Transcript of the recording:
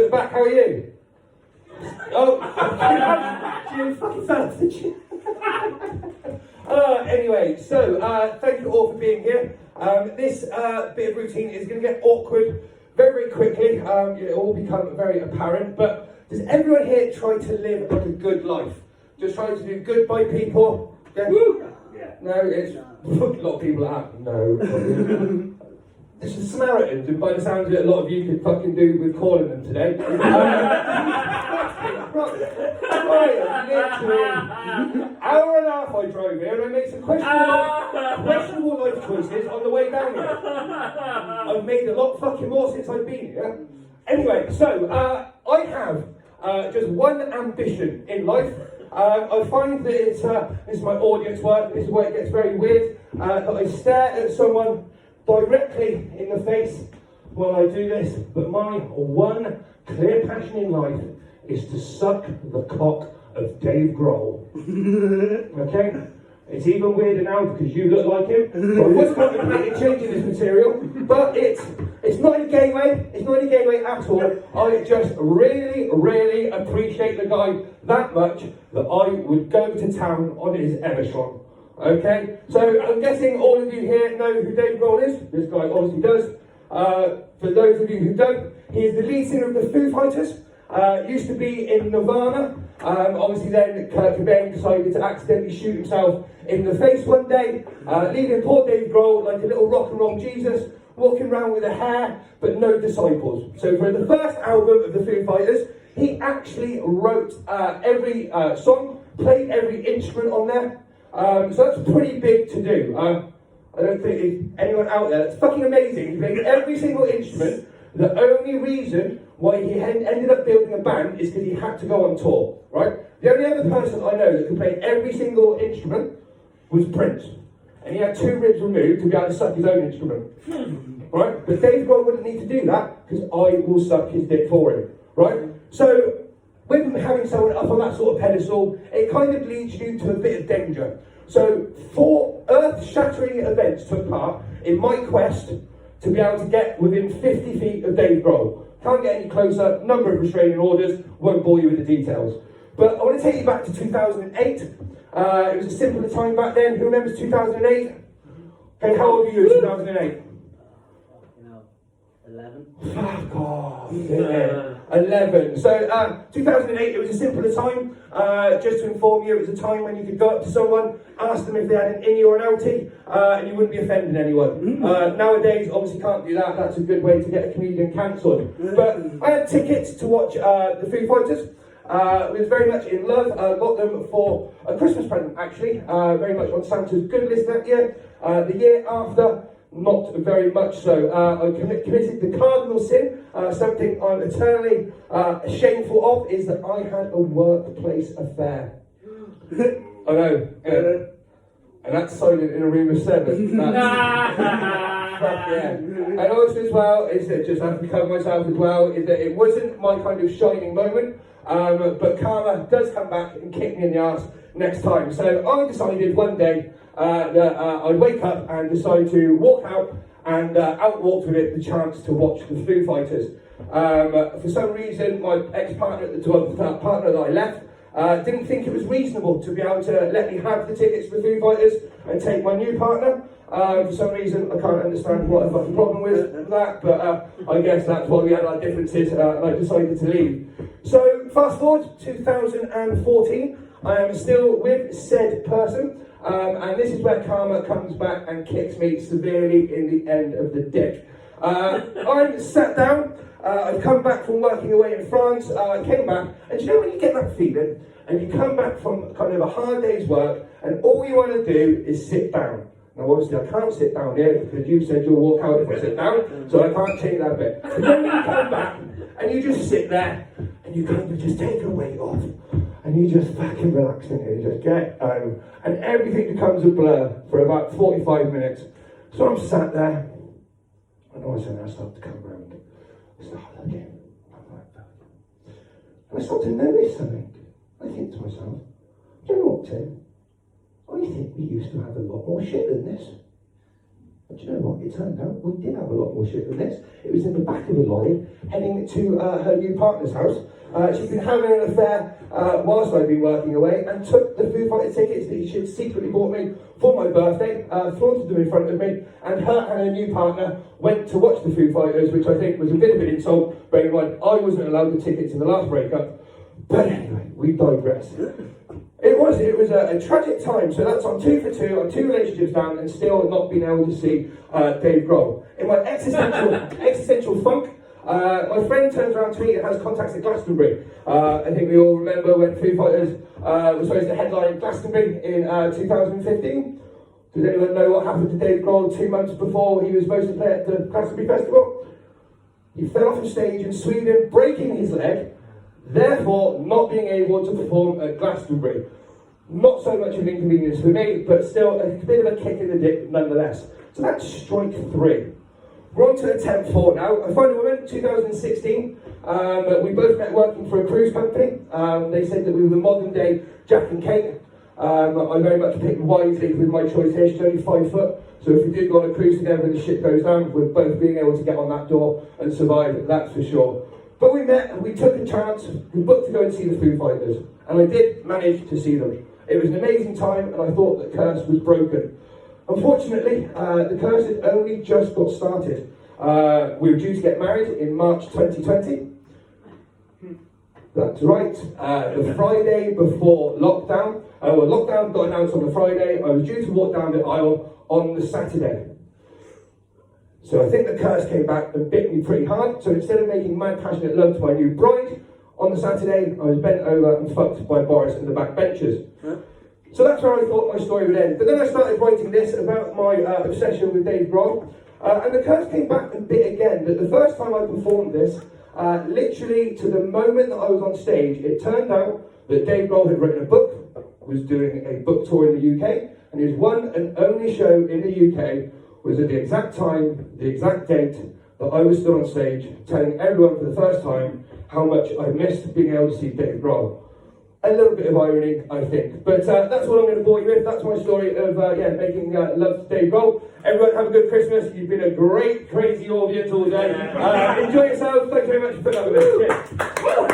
the back, how are you? Oh, you fucking fell off the chair. Anyway, so thank you all for being here. This bit of routine is going to get awkward very, very quickly. It will all become very apparent. But does everyone here try to live like a good life? Just trying to do good by people? Yeah. Yeah. No, it's a lot of people are. No. It's the Samaritans, and by the sounds of it, a lot of you could fucking do with calling them today. Right, literally, hour and a half I drove here, and I made some questionable life choices on the way down here. I've made a lot fucking more since I've been here. Anyway, so I have just one ambition in life. I find that it's this is my audience work. This is where it gets very weird. That I stare at someone directly in the face while I do this, but my one clear passion in life is to suck the cock of Dave Grohl. Okay? It's even weirder now because you look like him. So I was contemplating changing this material, but it's not in a gay way. It's not in a gay way at all. I just really, really appreciate the guy that much that I would go to town on his Evertron. Okay, so I'm guessing all of you here know who Dave Grohl is. This guy obviously does. For those of you who don't, he is the lead singer of the Foo Fighters. Used to be in Nirvana. Obviously then Kurt Cobain decided to accidentally shoot himself in the face one day, leaving poor Dave Grohl like a little rock and roll Jesus, walking around with a hair but no disciples. So for the first album of the Foo Fighters, he actually wrote every song, played every instrument on there. So that's pretty big to do. I don't think there's anyone out there. That's fucking amazing. He played every single instrument. The only reason why he ended up building a band is because he had to go on tour, right? The only other person I know that could play every single instrument was Prince. And he had 2 ribs removed to be able to suck his own instrument. Right? But Dave Grohl wouldn't need to do that because I will suck his dick for him. Right? So, with having someone up on that sort of pedestal, it kind of leads you to a bit of danger. So 4 earth-shattering events took part in my quest to be able to get within 50 feet of Dave Grohl. Can't get any closer, number of restraining orders, won't bore you with the details. But I want to take you back to 2008. It was a simpler time back then. Who remembers 2008? Okay, how old were you in 2008? 11. Fuck off. Yeah. 11. So 2008, it was a simpler time. Just to inform you, it was a time when you could go up to someone, ask them if they had an innie or an outie, and you wouldn't be offending anyone. Nowadays, obviously can't do that. That's a good way to get a comedian cancelled. But I had tickets to watch the Foo Fighters. Was very much in love. Got them for a Christmas present, actually. Very much on Santa's good list that year. The year after, not very much so. I committed the cardinal sin. Something I'm eternally shameful of is that I had a workplace affair. I know. And that's silent in a room of 7. Yeah. And also as well, is that just I have to cover myself as well, is that it wasn't my kind of shining moment. But karma does come back and kick me in the arse next time. So I decided one day that I'd wake up and decide to walk out and outwalk with it the chance to watch the Foo Fighters. For some reason, my ex-partner, the partner that I left, didn't think it was reasonable to be able to let me have the tickets for the Foo Fighters and take my new partner. For some reason, I can't understand what the fucking problem with that, but I guess that's why we had our differences, and I decided to leave. So, fast forward to 2014, I am still with said person, and this is where karma comes back and kicks me severely in the end of the dick. I'm sat down, I've come back from working away in France, I came back, and you know when you get that feeling, and you come back from kind of a hard day's work, and all you want to do is sit down. Now obviously I can't sit down here because you said you'll walk out if I sit down, so I can't change that bit. But then you come back and you just sit there and you kind of just take a weight off and you just fucking relax in here, you just get home and everything becomes a blur for about 45 minutes. So I'm sat there and all of a sudden I start to come round. I start looking. And I start to notice something. I think to myself, do you know what, Tim? I think we used to have a lot more shit than this. I do you know what? It turned out we did have a lot more shit than this. It was in the back of the lorry, heading to her new partner's house. She'd been having an affair whilst I'd been working away, and took the Foo Fighters tickets that she'd secretly bought me for my birthday, flaunted them in front of me, and her and her new partner went to watch the Foo Fighters, which I think was a bit of an insult, bearing in mind I wasn't allowed the tickets in the last breakup. But anyway, we digress. It was a tragic time, so that's on 2 for 2, on 2 relationships down, and still not being able to see Dave Grohl. In my existential funk, my friend turns around to me and has contacts at Glastonbury. I think we all remember when Foo Fighters was supposed to headline Glastonbury in 2015. Does anyone know what happened to Dave Grohl 2 months before he was supposed to play at the Glastonbury Festival? He fell off the stage in Sweden, breaking his leg, therefore not being able to perform at Glastonbury. Not so much of an inconvenience for me, but still a bit of a kick in the dick nonetheless. So that's strike 3. We're on to attempt 4 now. I found a woman, 2016. We both met working for a cruise company. They said that we were the modern day Jack and Kate. I very much picked wisely with my choice here. She's only 5 foot. So if we did go on a cruise together and the shit goes down, we're both being able to get on that door and survive, that's for sure. But we met and we took a chance. We booked to go and see the Foo Fighters. And I did manage to see them. It was an amazing time, and I thought the curse was broken. Unfortunately, the curse had only just got started. We were due to get married in March 2020. That's right, the Friday before lockdown. Lockdown got announced on the Friday. I was due to walk down the aisle on the Saturday. So I think the curse came back and bit me pretty hard. So instead of making mad passionate love to my new bride, on the Saturday I was bent over and fucked by Boris and the backbenchers. So that's where I thought my story would end. But then I started writing this about my obsession with Dave Grohl. And the curse came back and bit again. But the first time I performed this, literally to the moment that I was on stage, it turned out that Dave Grohl had written a book, was doing a book tour in the UK, and his one and only show in the UK was at the exact time, the exact date that I was still on stage, telling everyone for the first time how much I missed being able to see Dave Grohl. A little bit of irony, I think. But that's what I'm going to bore you with. That's my story of making love to Dave Grohl. Everyone have a good Christmas. You've been a great, crazy audience all day. Enjoy yourselves. Thanks very much for putting up with me. Cheers.